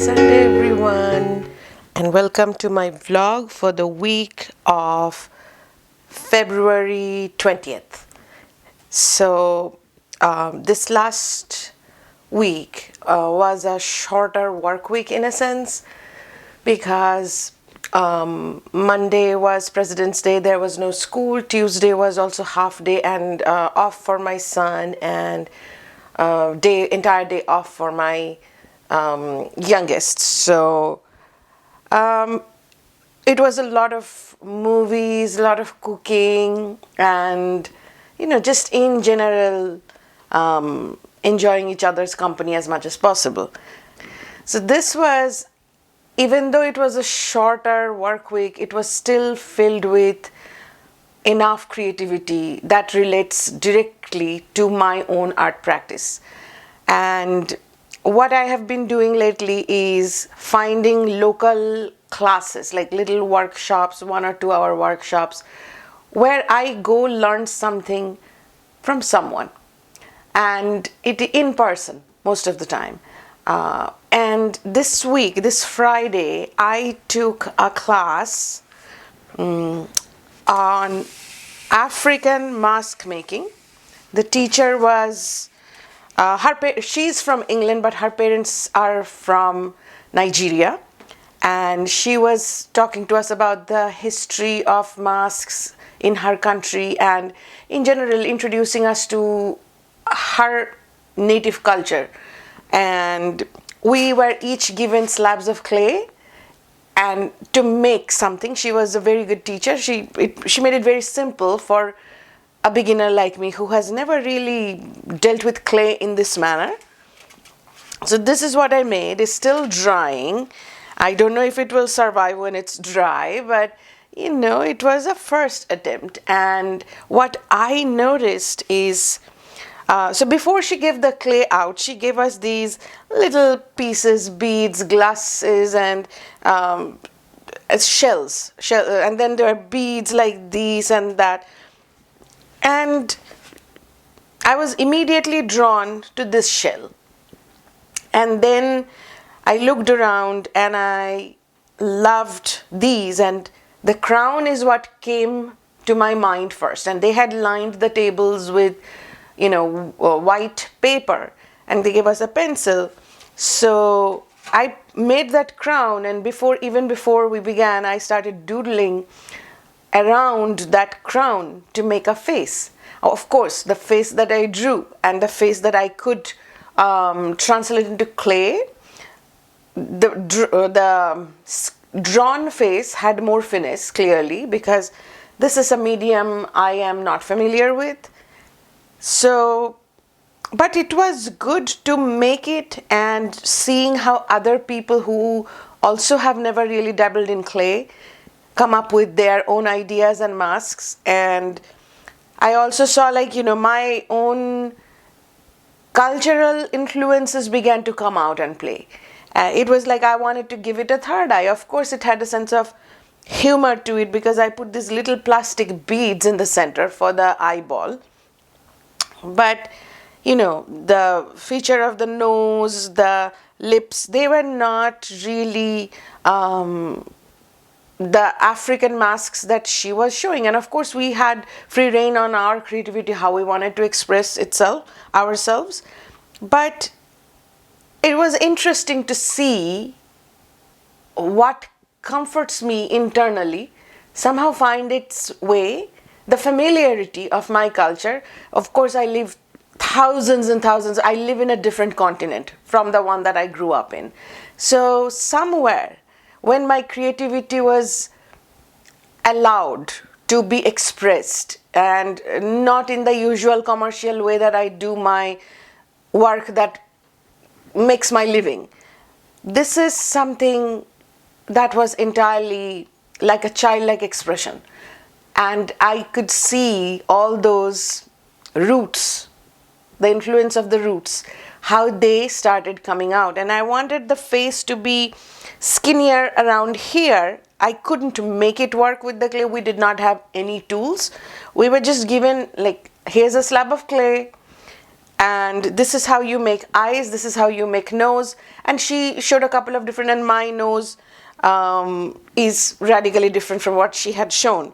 Sunday, everyone, and welcome to my vlog for the week of February 20th. So, this last week was a shorter work week in a sense because Monday was President's Day, there was no school. Tuesday was also half day and off for my son, and entire day off for my youngest. So it was a lot of movies, a lot of cooking, and just in general enjoying each other's company as much as possible. So this was, even though it was a shorter work week, it was still filled with enough creativity that relates directly to my own art practice. And what I have been doing lately is finding local classes, like little workshops, 1 or 2 hour workshops, where I go learn something from someone, and it in person most of the time. And this week, this Friday, I took a class on African mask making. The teacher was she's from England, but her parents are from Nigeria, and she was talking to us about the history of masks in her country and in general introducing us to her native culture. And we were each given slabs of clay and to make something. She was a very good teacher. She made it very simple for a beginner like me who has never really dealt with clay in this manner. So this is what I made. It's still drying. I don't know if it will survive when it's dry, but it was a first attempt. And what I noticed is, so before she gave the clay out, she gave us these little pieces, beads, glasses, and shells. And then there are beads like these and that. And I was immediately drawn to this shell. And then I looked around and I loved these, and the crown is what came to my mind first. And they had lined the tables with white paper, and they gave us a pencil. So I made that crown, and even before we began, I started doodling around that crown to make a face. Of course, the face that I drew and the face that I could translate into clay, the drawn face had more finesse, clearly, because this is a medium I am not familiar with. So, but it was good to make it and seeing how other people who also have never really dabbled in clay come up with their own ideas and masks. And I also saw my own cultural influences began to come out and play. It was like I wanted to give it a third eye. Of course, it had a sense of humor to it because I put these little plastic beads in the center for the eyeball. But the feature of the nose, the lips, they were not really the African masks that she was showing. And of course, we had free reign on our creativity, how we wanted to express ourselves. But it was interesting to see what comforts me internally somehow find its way, the familiarity of my culture. Of course, I live thousands and thousands. I live in a different continent from the one that I grew up in. So somewhere, when my creativity was allowed to be expressed and not in the usual commercial way that I do my work that makes my living, this is something that was entirely like a childlike expression. And I could see all those roots, the influence of the roots, how they started coming out. And I wanted the face to be skinnier around here. I couldn't make it work with the clay. We did not have any tools. We were just given, here's a slab of clay, and this is how you make eyes, this is how you make nose. And she showed a couple of different, and my nose is radically different from what she had shown.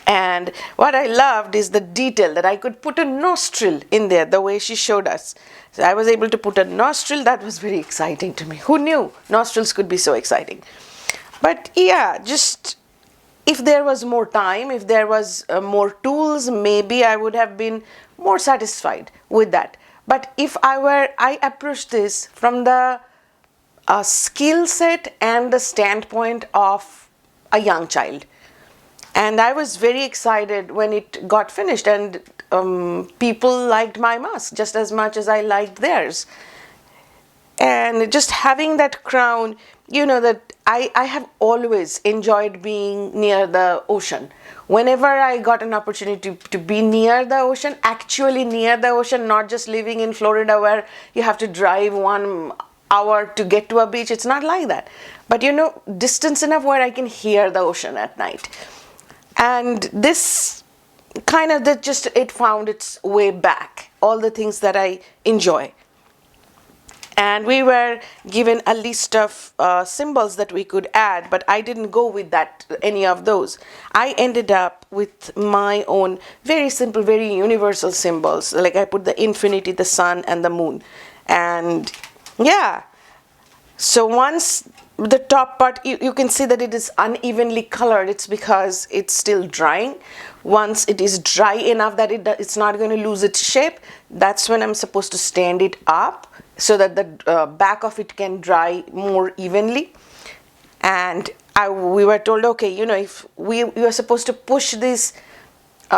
And what I loved is the detail that I could put a nostril in there the way she showed us. So I was able to put a nostril. That was very exciting to me. Who knew nostrils could be so exciting? But yeah, just if there was more time, if there was more tools, maybe I would have been more satisfied with that. But if I approached this from the skill set and the standpoint of a young child. And I was very excited when it got finished, and people liked my mask just as much as I liked theirs. And just having that crown, that I have always enjoyed being near the ocean. Whenever I got an opportunity to be near the ocean, actually near the ocean, not just living in Florida where you have to drive 1 hour to get to a beach. It's not like that. But distance enough where I can hear the ocean at night. And this kind of it found its way back, all the things that I enjoy. And we were given a list of symbols that we could add, but I didn't go with any of those. I ended up with my own very simple, very universal symbols. Like I put the infinity, the sun, and the moon. And yeah, so once the top part, you can see that it is unevenly colored. It's because it's still drying. Once it is dry enough that it's not going to lose its shape, that's when I'm supposed to stand it up so that the back of it can dry more evenly. And we were told, okay, if you are supposed to push these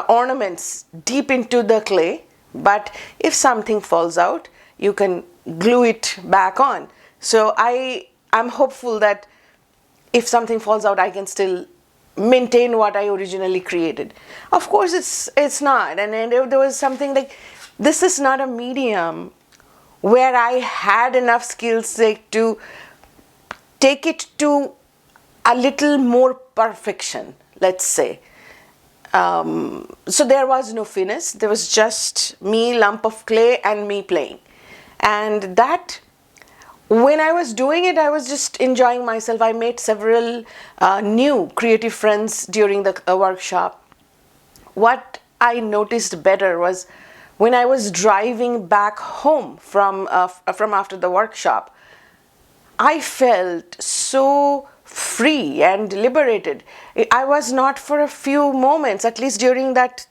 ornaments deep into the clay, but if something falls out, you can glue it back on. So I'm hopeful that if something falls out, I can still maintain what I originally created. Of course, it's not. And there was something like, this is not a medium where I had enough skill set to take it to a little more perfection, let's say. So there was no finish. There was just me, lump of clay, and me playing. And that, when I was doing it, I was just enjoying myself. I made several new creative friends during the workshop. What I noticed better was when I was driving back home from after the workshop, I felt so free and liberated. I was not, for a few moments, at least during that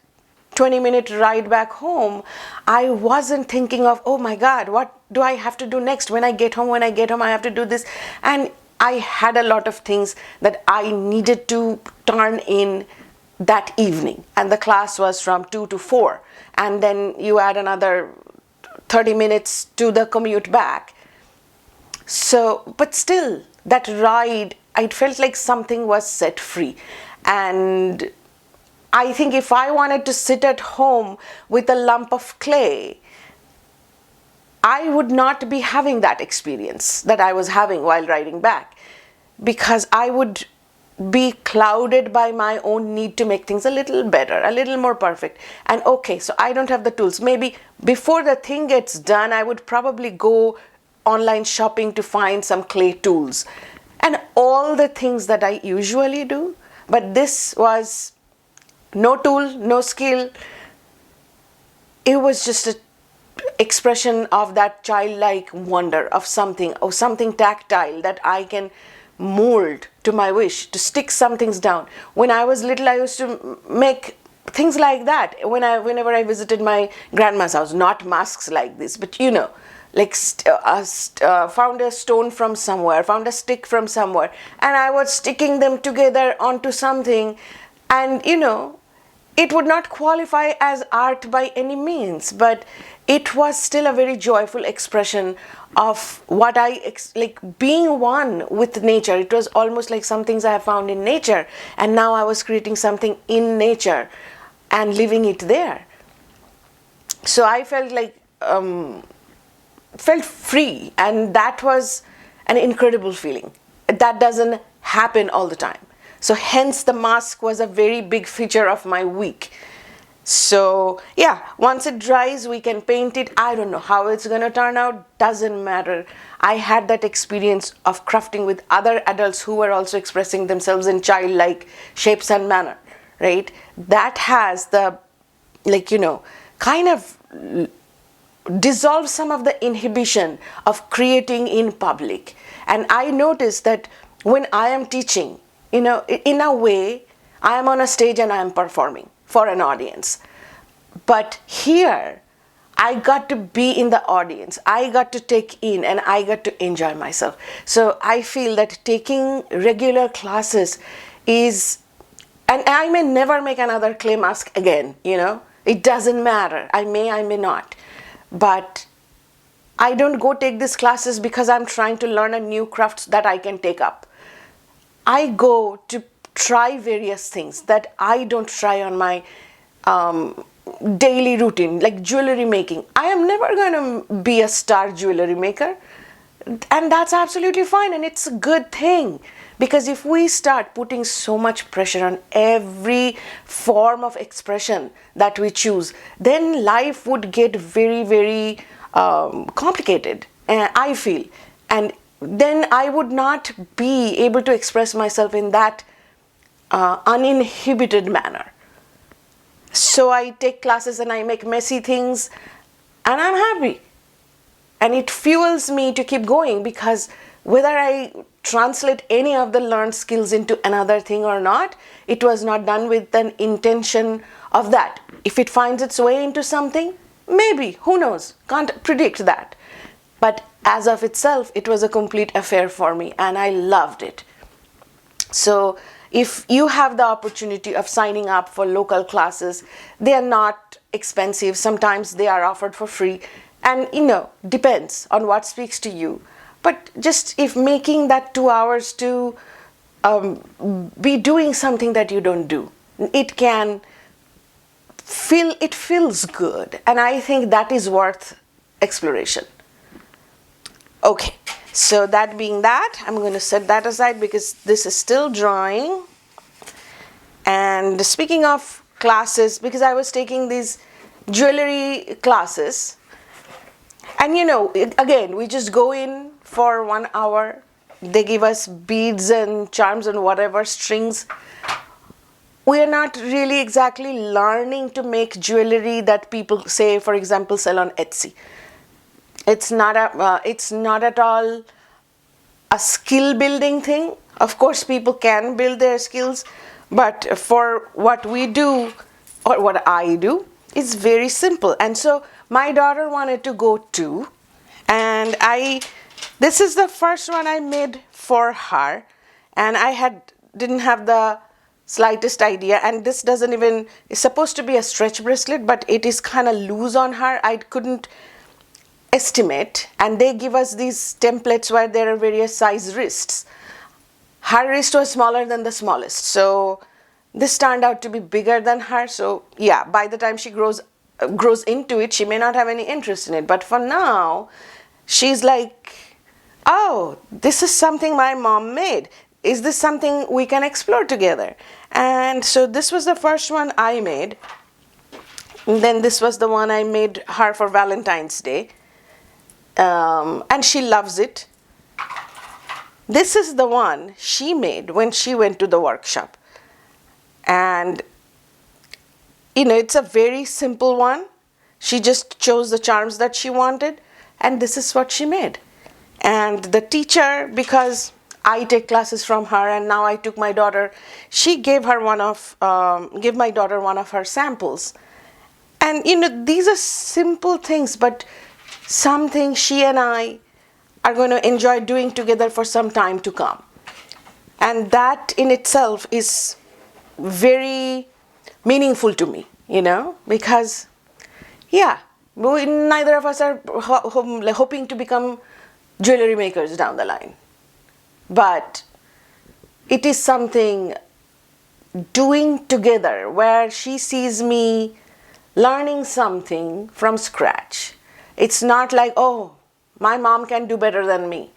20-minute ride back home, I wasn't thinking of, oh my God, what do I have to do next? When I get home, I have to do this. And I had a lot of things that I needed to turn in that evening. And the class was from 2 to 4. And then you add another 30 minutes to the commute back. So, but still, that ride, I felt like something was set free. And I think if I wanted to sit at home with a lump of clay, I would not be having that experience that I was having while riding back, because I would be clouded by my own need to make things a little better, a little more perfect. And okay, so I don't have the tools. Maybe before the thing gets done, I would probably go online shopping to find some clay tools and all the things that I usually do. But this was no tool, no skill. It was just an expression of that childlike wonder of something tactile that I can mold to my wish, to stick some things down. When I was little, I used to make things like that whenever I visited my grandma's house. Not masks like this, but like found a stone from somewhere, found a stick from somewhere, and I was sticking them together onto something. And it would not qualify as art by any means, but it was still a very joyful expression of what like being one with nature. It was almost like some things I have found in nature, and now I was creating something in nature and living it there. So I felt like felt free, and that was an incredible feeling. That doesn't happen all the time. So hence the mask was a very big feature of my week. So yeah, once it dries, we can paint it. I don't know how it's gonna turn out, doesn't matter. I had that experience of crafting with other adults who were also expressing themselves in childlike shapes and manner, right? That has the, like, kind of dissolve some of the inhibition of creating in public. And I notice that when I am teaching, in a way, I am on a stage and I am performing for an audience. But here, I got to be in the audience. I got to take in and I got to enjoy myself. So I feel that taking regular classes is, and I may never make another clay mask again. It doesn't matter. I may not. But I don't go take these classes because I'm trying to learn a new craft that I can take up. I go to try various things that I don't try on my daily routine, like jewelry making. I am never going to be a star jewelry maker, and that's absolutely fine, and it's a good thing. Because if we start putting so much pressure on every form of expression that we choose, then life would get very, very complicated, I feel. And then I would not be able to express myself in that uninhibited manner. So I take classes and I make messy things, and I'm happy. And it fuels me to keep going, because whether I translate any of the learned skills into another thing or not, it was not done with an intention of that. If it finds its way into something, maybe, who knows, can't predict that. But as of itself, it was a complete affair for me, and I loved it. So if you have the opportunity of signing up for local classes, they are not expensive. Sometimes they are offered for free, and depends on what speaks to you. But just if making that 2 hours to be doing something that you don't do, it feels good, and I think that is worth exploration. Okay, so that being that, I'm going to set that aside because this is still drawing. And speaking of classes, because I was taking these jewelry classes, and again, we just go in for 1 hour. They give us beads and charms and whatever, strings. We are not really exactly learning to make jewelry that people say, for example, sell on Etsy. It's not at all a skill building thing. Of course, people can build their skills, but for what we do, or what I do, it's very simple. And so my daughter wanted to go too, and this is the first one I made for her, and I didn't have the slightest idea. And this it's supposed to be a stretch bracelet, but it is kind of loose on her. I couldn't estimate, and they give us these templates where there are various size wrists. Her wrist was smaller than the smallest, so this turned out to be bigger than her. So yeah, by the time she grows into it, she may not have any interest in it, but for now she's like, oh, this is something my mom made. Is this something we can explore together? And so this was the first one I made. And then this was the one I made her for Valentine's Day. And she loves it. This is the one she made when she went to the workshop. And it's a very simple one. She just chose the charms that she wanted, and this is what she made. And the teacher, because I take classes from her, and now I took my daughter, she gave my daughter one of her samples. And these are simple things, but something she and I are going to enjoy doing together for some time to come. And that in itself is very meaningful to me, because neither of us are hoping to become jewelry makers down the line. But it is something doing together where she sees me learning something from scratch. It's not like, oh, my mom can do better than me.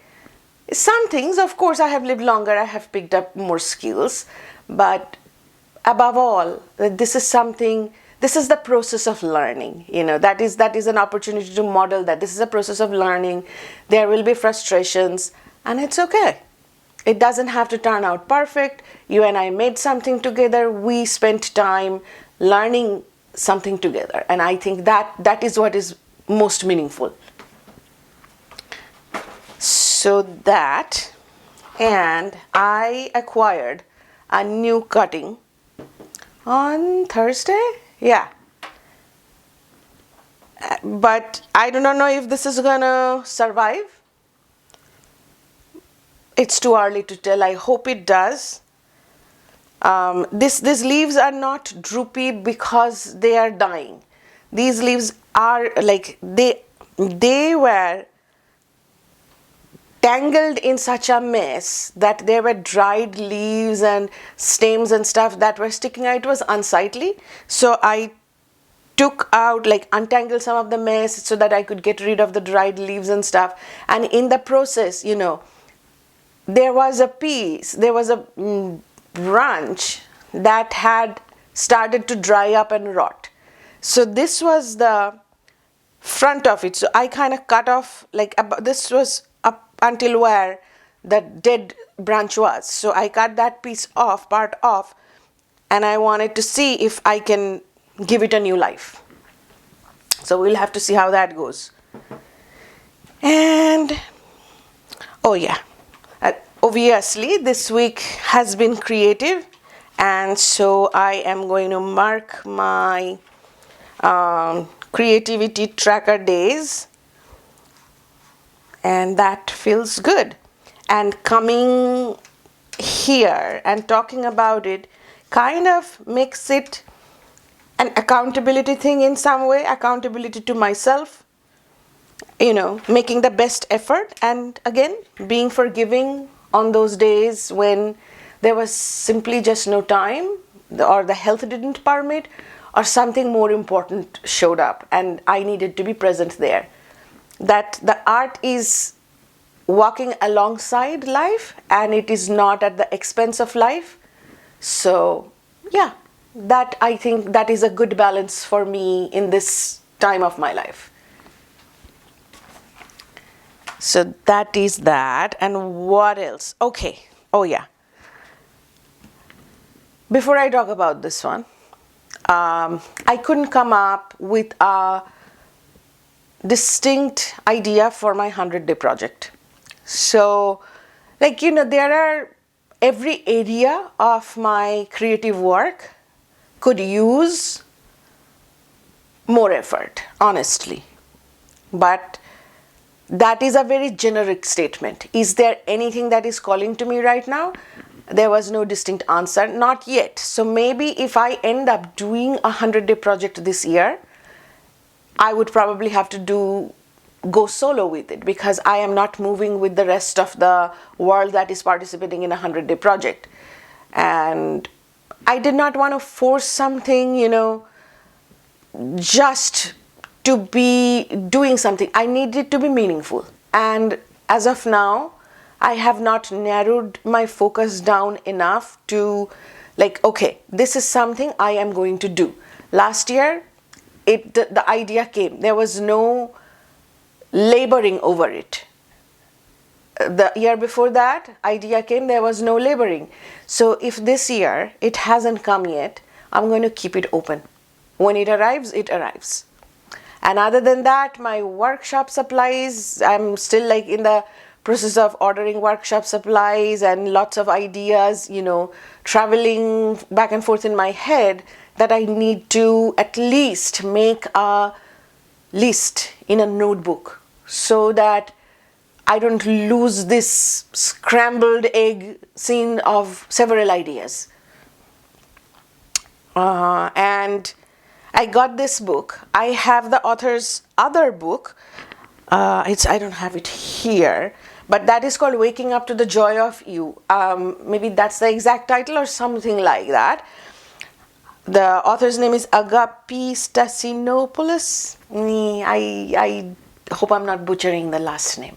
Some things, of course, I have lived longer, I have picked up more skills, but above all, this this is the process of learning. That is an opportunity to model that this is a process of learning. There will be frustrations, and it's okay. It doesn't have to turn out perfect. You and I made something together. We spent time learning something together, and I think that is what is most meaningful. So that, and I acquired a new cutting on Thursday. Yeah. But I do not know if this is gonna survive. It's too early to tell. I hope it does. These leaves are not droopy because they are dying. These leaves are like they were tangled in such a mess that there were dried leaves and stems and stuff that were sticking out. It was unsightly. So I took out, like untangled some of the mess so that I could get rid of the dried leaves and stuff. And in the process, there was a branch that had started to dry up and rot. So this was the front of it. So I kind of cut off, this was up until where the dead branch was. So I cut that part off, and I wanted to see if I can give it a new life. So we'll have to see how that goes. And oh yeah, obviously this week has been creative, and so I am going to mark my creativity tracker days, and that feels good. And coming here and talking about it kind of makes it an accountability thing in some way, accountability to myself, making the best effort, and again being forgiving on those days when there was simply just no time, or the health didn't permit, or something more important showed up and I needed to be present there. That the art is walking alongside life, and it is not at the expense of life. So yeah, that I think that is a good balance for me in this time of my life. So that is that. And what else? Okay. Oh yeah. Before I talk about this one, I couldn't come up with a distinct idea for my 100-day project. So, there are every area of my creative work could use more effort, honestly. But that is a very generic statement. Is there anything that is calling to me right now? There was no distinct answer, not yet. So maybe if I end up doing a 100-day project this year, I would probably have to go solo with it, because I am not moving with the rest of the world that is participating in a 100-day project. And I did not want to force something, just to be doing something. I need it to be meaningful. And as of now, I have not narrowed my focus down enough to okay, this is something I am going to do. Last year, the idea came. There was no laboring over it. The year before that, idea came, there was no laboring. So if this year it hasn't come yet, I'm going to keep it open. When it arrives, it arrives. And other than that, my workshop supplies, I'm still in the process of ordering workshop supplies and lots of ideas, traveling back and forth in my head, that I need to at least make a list in a notebook, so that I don't lose this scrambled egg scene of several ideas. And I got this book. I have the author's other book. I don't have it here, but that is called Waking Up to the Joy of You. Maybe that's the exact title or something like that. The author's name is Agapi Stassinopoulos. I hope I'm not butchering the last name.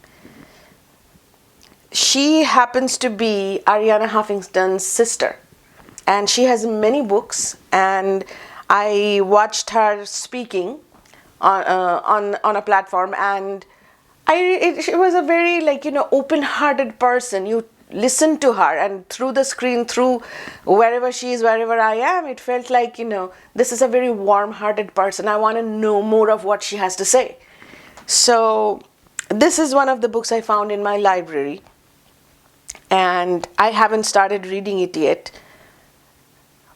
She happens to be Arianna Huffington's sister, and she has many books, and I watched her speaking on a platform, and she was a very, like, open-hearted person. You listen to her, and through the screen, through wherever she is, wherever I am, it felt like, this is a very warm-hearted person. I want to know more of what she has to say. So this is one of the books I found in my library, and I haven't started reading it yet,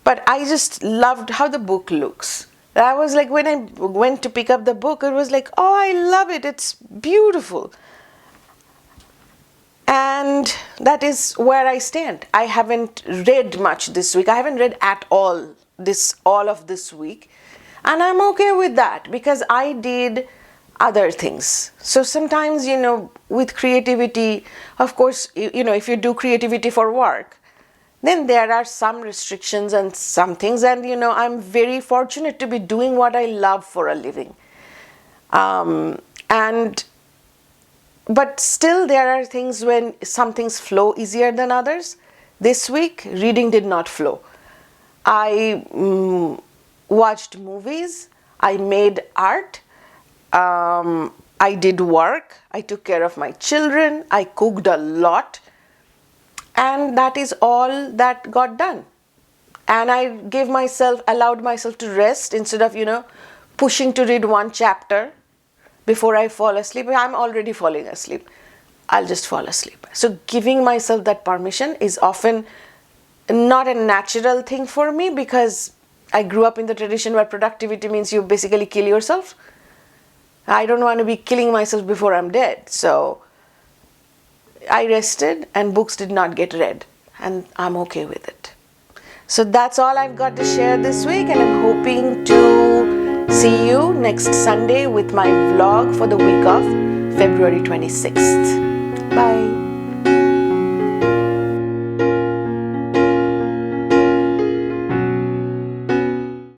but I just loved how the book looks. I was like, when I went to pick up the book, it was like, oh, I love it. It's beautiful. And that is where I stand. I haven't read much this week. I haven't read at all of this week. And I'm okay with that, because I did other things. So sometimes, with creativity, of course, if you do creativity for work, then there are some restrictions and some things. And, I'm very fortunate to be doing what I love for a living. But still, there are things when some things flow easier than others. This week, reading did not flow. I watched movies. I made art. I did work. I took care of my children. I cooked a lot. And that is all that got done. And I allowed myself to rest instead of, pushing to read one chapter before I fall asleep. I'm already falling asleep. I'll just fall asleep. So giving myself that permission is often not a natural thing for me, because I grew up in the tradition where productivity means you basically kill yourself. I don't want to be killing myself before I'm dead. So I rested, and books did not get read, and I'm okay with it. So that's all I've got to share this week, and I'm hoping to see you next Sunday with my vlog for the week of February 26th. Bye.